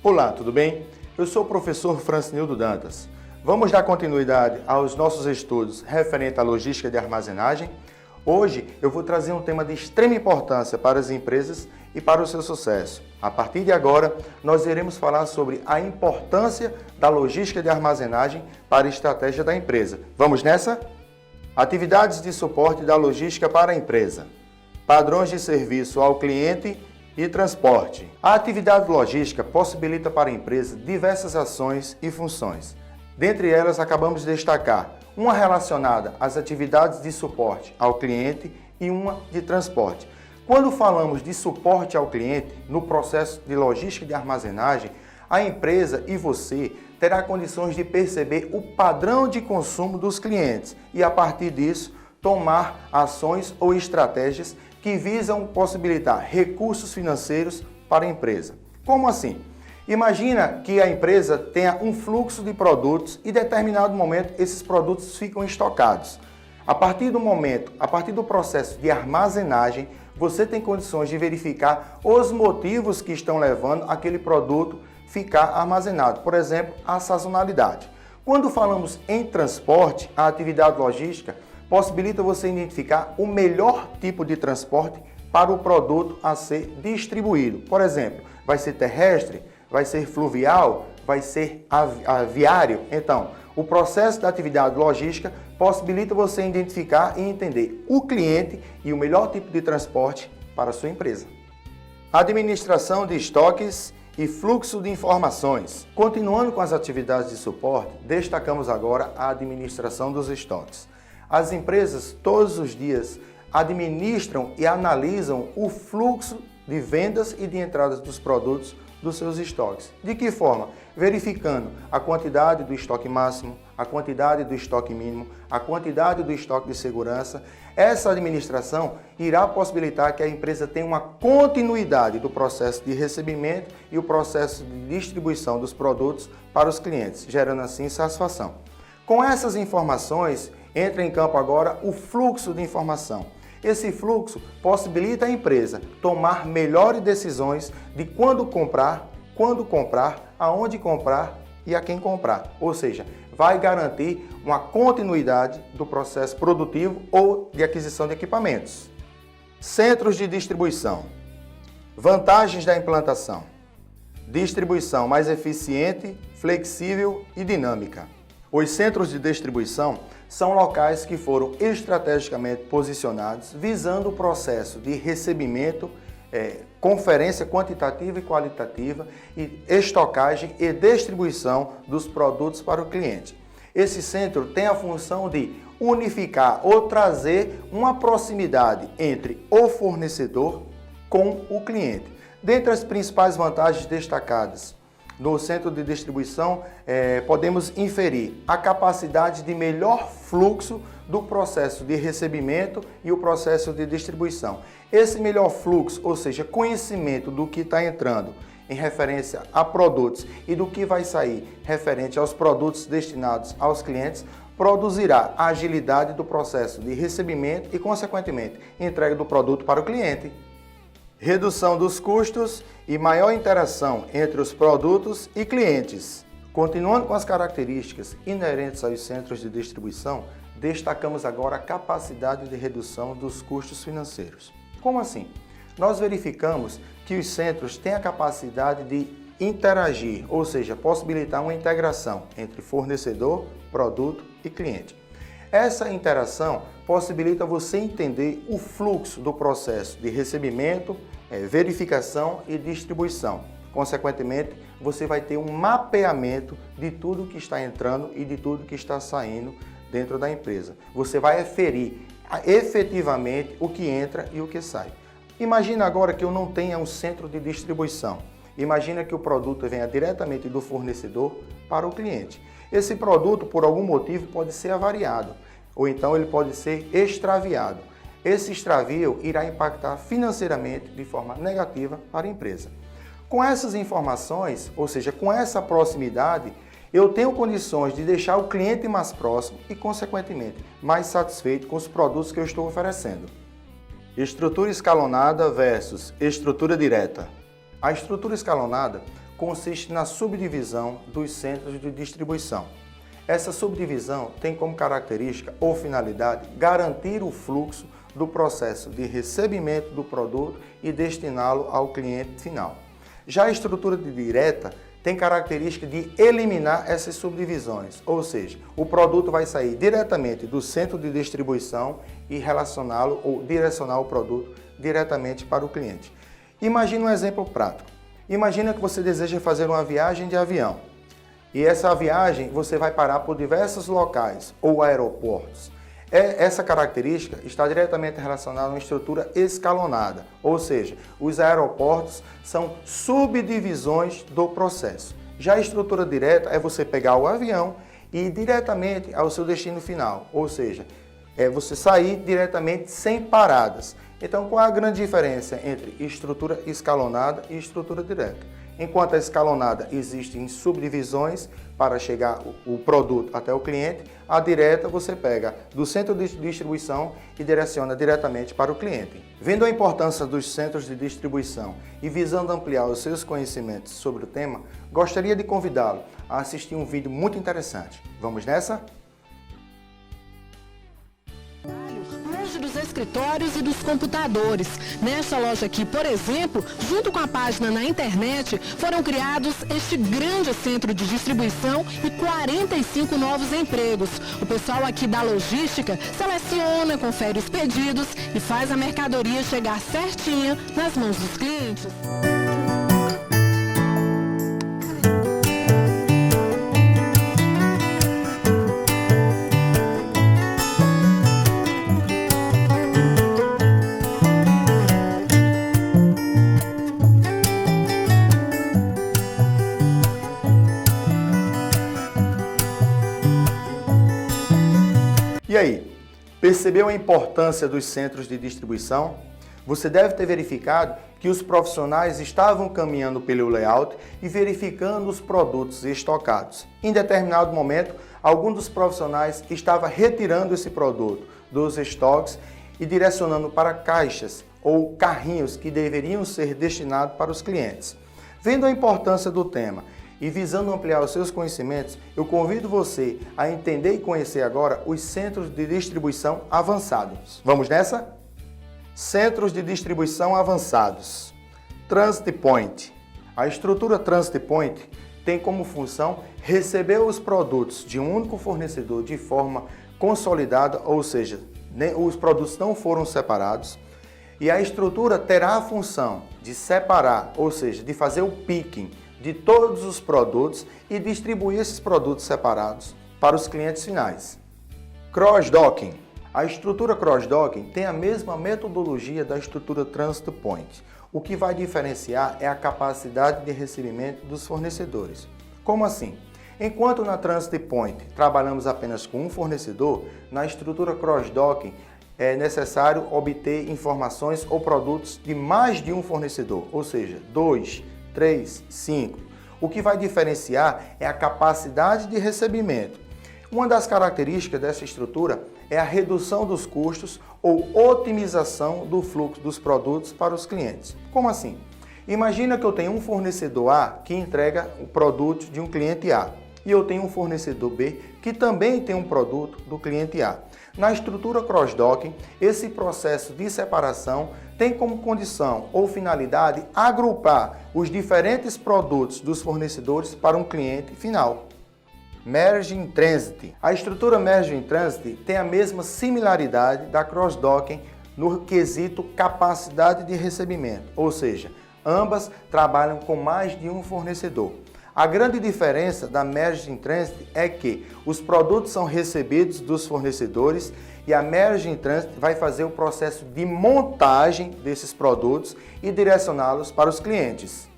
Olá, tudo bem? Eu sou o professor Francinildo Dantas. Vamos dar continuidade aos nossos estudos referente à logística de armazenagem. Hoje eu vou trazer um tema de extrema importância para as empresas e para o seu sucesso. A partir de agora, nós iremos falar sobre a importância da logística de armazenagem para a estratégia da empresa. Vamos nessa? Atividades de suporte da logística para a empresa. Padrões de serviço ao cliente e transporte. A atividade logística possibilita para a empresa diversas ações e funções. Dentre elas, acabamos de destacar uma relacionada às atividades de suporte ao cliente e uma de transporte. Quando falamos de suporte ao cliente no processo de logística de armazenagem, a empresa e você terá condições de perceber o padrão de consumo dos clientes e, a partir disso, tomar ações ou estratégias que visam possibilitar recursos financeiros para a empresa. Como assim? Imagina que a empresa tenha um fluxo de produtos e em determinado momento esses produtos ficam estocados. A partir do processo de armazenagem, você tem condições de verificar os motivos que estão levando aquele produto ficar armazenado. Por exemplo, a sazonalidade. Quando falamos em transporte, a atividade logística possibilita você identificar o melhor tipo de transporte para o produto a ser distribuído. Por exemplo, vai ser terrestre, vai ser fluvial, vai ser aviário. Então, o processo da atividade logística possibilita você identificar e entender o cliente e o melhor tipo de transporte para a sua empresa. Administração de estoques e fluxo de informações. Continuando com as atividades de suporte, destacamos agora a administração dos estoques. As empresas, todos os dias, administram e analisam o fluxo de vendas e de entradas dos produtos dos seus estoques. De que forma? Verificando a quantidade do estoque máximo, a quantidade do estoque mínimo, a quantidade do estoque de segurança. Essa administração irá possibilitar que a empresa tenha uma continuidade do processo de recebimento e o processo de distribuição dos produtos para os clientes, gerando assim satisfação. Com essas informações, entra em campo agora o fluxo de informação. Esse fluxo possibilita a empresa tomar melhores decisões de quando comprar, aonde comprar e a quem comprar. Ou seja, vai garantir uma continuidade do processo produtivo ou de aquisição de equipamentos. Centros de distribuição. Vantagens da implantação. Distribuição mais eficiente, flexível e dinâmica. Os centros de distribuição são locais que foram estrategicamente posicionados visando o processo de recebimento, conferência quantitativa e qualitativa e estocagem e distribuição dos produtos para o cliente. Esse centro tem a função de unificar ou trazer uma proximidade entre o fornecedor com o cliente. Dentre as principais vantagens destacadas no centro de distribuição, podemos inferir a capacidade de melhor fluxo do processo de recebimento e o processo de distribuição. Esse melhor fluxo, ou seja, conhecimento do que está entrando em referência a produtos e do que vai sair referente aos produtos destinados aos clientes, produzirá a agilidade do processo de recebimento e, consequentemente, entrega do produto para o cliente. Redução dos custos e maior interação entre os produtos e clientes. Continuando com as características inerentes aos centros de distribuição, destacamos agora a capacidade de redução dos custos financeiros. Como assim? Nós verificamos que os centros têm a capacidade de interagir, ou seja, possibilitar uma integração entre fornecedor, produto e cliente. Essa interação possibilita você entender o fluxo do processo de recebimento, verificação e distribuição. Consequentemente, você vai ter um mapeamento de tudo que está entrando e de tudo que está saindo dentro da empresa. Você vai aferir efetivamente o que entra e o que sai. Imagina agora que eu não tenha um centro de distribuição. Imagina que o produto venha diretamente do fornecedor para o cliente. Esse produto, por algum motivo, pode ser avariado, ou então ele pode ser extraviado. Esse extravio irá impactar financeiramente de forma negativa para a empresa. Com essas informações, ou seja, com essa proximidade, eu tenho condições de deixar o cliente mais próximo e, consequentemente, mais satisfeito com os produtos que eu estou oferecendo. Estrutura escalonada versus estrutura direta. A estrutura escalonada consiste na subdivisão dos centros de distribuição. Essa subdivisão tem como característica ou finalidade garantir o fluxo do processo de recebimento do produto e destiná-lo ao cliente final. Já a estrutura direta tem característica de eliminar essas subdivisões, ou seja, o produto vai sair diretamente do centro de distribuição e relacioná-lo ou direcionar o produto diretamente para o cliente. Imagine um exemplo prático. Imagina que você deseja fazer uma viagem de avião e essa viagem você vai parar por diversos locais ou aeroportos. Essa característica está diretamente relacionada a uma estrutura escalonada, ou seja, os aeroportos são subdivisões do processo. Já a estrutura direta é você pegar o avião e ir diretamente ao seu destino final, ou seja, é você sair diretamente sem paradas. Então, qual é a grande diferença entre estrutura escalonada e estrutura direta? Enquanto a escalonada existe em subdivisões para chegar o produto até o cliente, a direta você pega do centro de distribuição e direciona diretamente para o cliente. Vendo a importância dos centros de distribuição e visando ampliar os seus conhecimentos sobre o tema, gostaria de convidá-lo a assistir um vídeo muito interessante. Vamos nessa? Dos escritórios e dos computadores. Nesta loja aqui, por exemplo, junto com a página na internet, foram criados este grande centro de distribuição e 45 novos empregos. O pessoal aqui da logística seleciona, confere os pedidos e faz a mercadoria chegar certinha nas mãos dos clientes. E aí, percebeu a importância dos centros de distribuição? Você deve ter verificado que os profissionais estavam caminhando pelo layout e verificando os produtos estocados. Em determinado momento, algum dos profissionais estava retirando esse produto dos estoques e direcionando para caixas ou carrinhos que deveriam ser destinados para os clientes. Vendo a importância do tema e visando ampliar os seus conhecimentos, eu convido você a entender e conhecer agora os centros de distribuição avançados. Vamos nessa? Centros de distribuição avançados. Transit Point. A estrutura Transit Point tem como função receber os produtos de um único fornecedor de forma consolidada, ou seja, os produtos não foram separados, e a estrutura terá a função de separar, ou seja, de fazer o picking de todos os produtos e distribuir esses produtos separados para os clientes finais. Cross-docking. A estrutura cross-docking tem a mesma metodologia da estrutura Transit Point. O que vai diferenciar é a capacidade de recebimento dos fornecedores. Como assim? Enquanto na Transit Point trabalhamos apenas com um fornecedor, na estrutura cross-docking é necessário obter informações ou produtos de mais de um fornecedor, ou seja, 2, 3, 5. O que vai diferenciar é a capacidade de recebimento. Uma das características dessa estrutura é a redução dos custos ou otimização do fluxo dos produtos para os clientes. Como assim? Imagina que eu tenho um fornecedor A que entrega o produto de um cliente A e eu tenho um fornecedor B que também tem um produto do cliente A. Na estrutura cross-docking, esse processo de separação tem como condição ou finalidade agrupar os diferentes produtos dos fornecedores para um cliente final. Merge in Transit. A estrutura Merge in Transit tem a mesma similaridade da cross-docking no quesito capacidade de recebimento, ou seja, ambas trabalham com mais de um fornecedor. A grande diferença da Merge in Transit é que os produtos são recebidos dos fornecedores e a Merge in Transit vai fazer o processo de montagem desses produtos e direcioná-los para os clientes.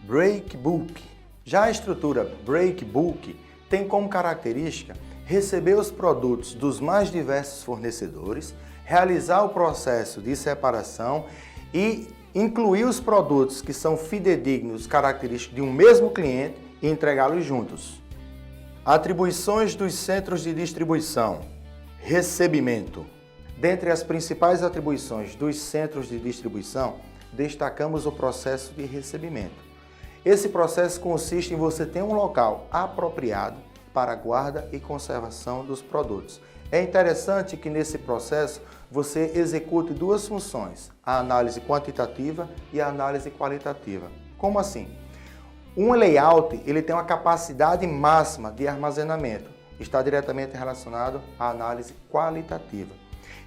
Break Bulk. Já a estrutura Break Bulk tem como característica receber os produtos dos mais diversos fornecedores, realizar o processo de separação e incluir os produtos que são fidedignos, característicos de um mesmo cliente e entregá-los juntos. Atribuições dos centros de distribuição. Recebimento. Dentre as principais atribuições dos centros de distribuição, destacamos o processo de recebimento. Esse processo consiste em você ter um local apropriado para a guarda e conservação dos produtos. É interessante que nesse processo você execute duas funções, a análise quantitativa e a análise qualitativa. Como assim? Um layout ele tem uma capacidade máxima de armazenamento, está diretamente relacionado à análise qualitativa.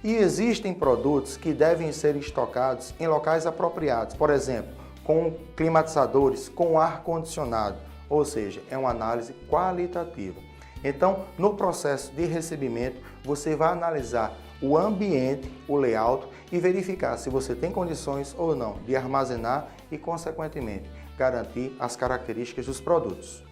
E existem produtos que devem ser estocados em locais apropriados, por exemplo, com climatizadores, com ar-condicionado, ou seja, é uma análise qualitativa. Então, no processo de recebimento, você vai analisar o ambiente, o layout e verificar se você tem condições ou não de armazenar e, consequentemente, garantir as características dos produtos.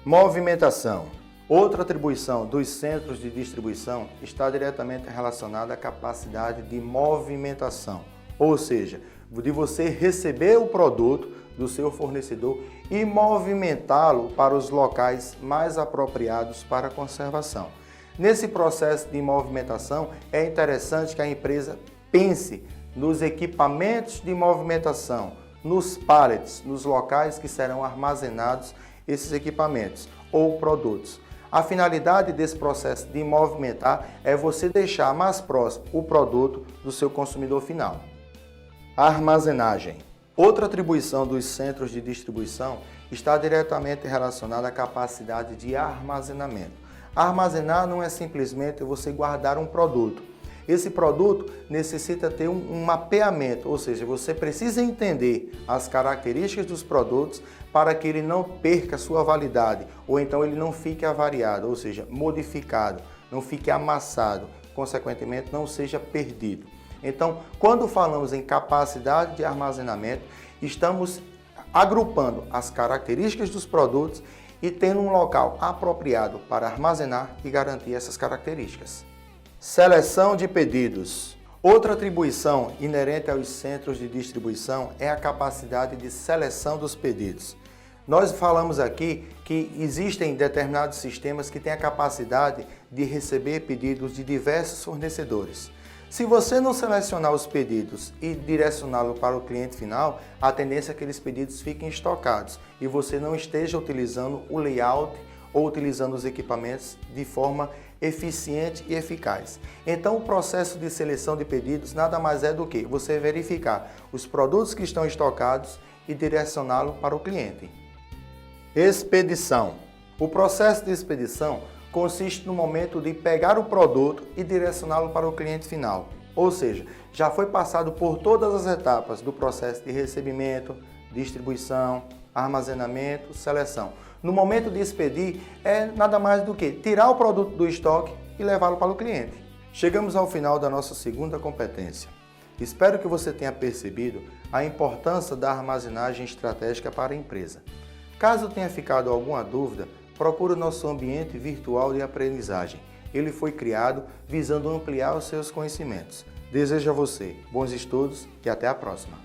Movimentação. Outra atribuição dos centros de distribuição está diretamente relacionada à capacidade de movimentação, ou seja, de você receber o produto do seu fornecedor e movimentá-lo para os locais mais apropriados para a conservação. Nesse processo de movimentação, é interessante que a empresa pense nos equipamentos de movimentação, nos pallets, nos locais que serão armazenados esses equipamentos ou produtos. A finalidade desse processo de movimentar é você deixar mais próximo o produto do seu consumidor final. Armazenagem. Outra atribuição dos centros de distribuição está diretamente relacionada à capacidade de armazenamento. Armazenar não é simplesmente você guardar um produto. Esse produto necessita ter um mapeamento, ou seja, você precisa entender as características dos produtos para que ele não perca sua validade, ou então ele não fique avariado, ou seja, modificado, não fique amassado, consequentemente não seja perdido. Então, quando falamos em capacidade de armazenamento, estamos agrupando as características dos produtos e tendo um local apropriado para armazenar e garantir essas características. Seleção de pedidos. Outra atribuição inerente aos centros de distribuição é a capacidade de seleção dos pedidos. Nós falamos aqui que existem determinados sistemas que têm a capacidade de receber pedidos de diversos fornecedores. Se você não selecionar os pedidos e direcioná-lo para o cliente final, a tendência é que aqueles pedidos fiquem estocados e você não esteja utilizando o layout ou utilizando os equipamentos de forma eficiente e eficaz. Então, o processo de seleção de pedidos nada mais é do que você verificar os produtos que estão estocados e direcioná-lo para o cliente. Expedição. O processo de expedição consiste no momento de pegar o produto e direcioná-lo para o cliente final. Ou seja, já foi passado por todas as etapas do processo de recebimento, distribuição, armazenamento, seleção. No momento de expedir, é nada mais do que tirar o produto do estoque e levá-lo para o cliente. Chegamos ao final da nossa segunda competência. Espero que você tenha percebido a importância da armazenagem estratégica para a empresa. Caso tenha ficado alguma dúvida, procure o nosso ambiente virtual de aprendizagem. Ele foi criado visando ampliar os seus conhecimentos. Desejo a você bons estudos e até a próxima.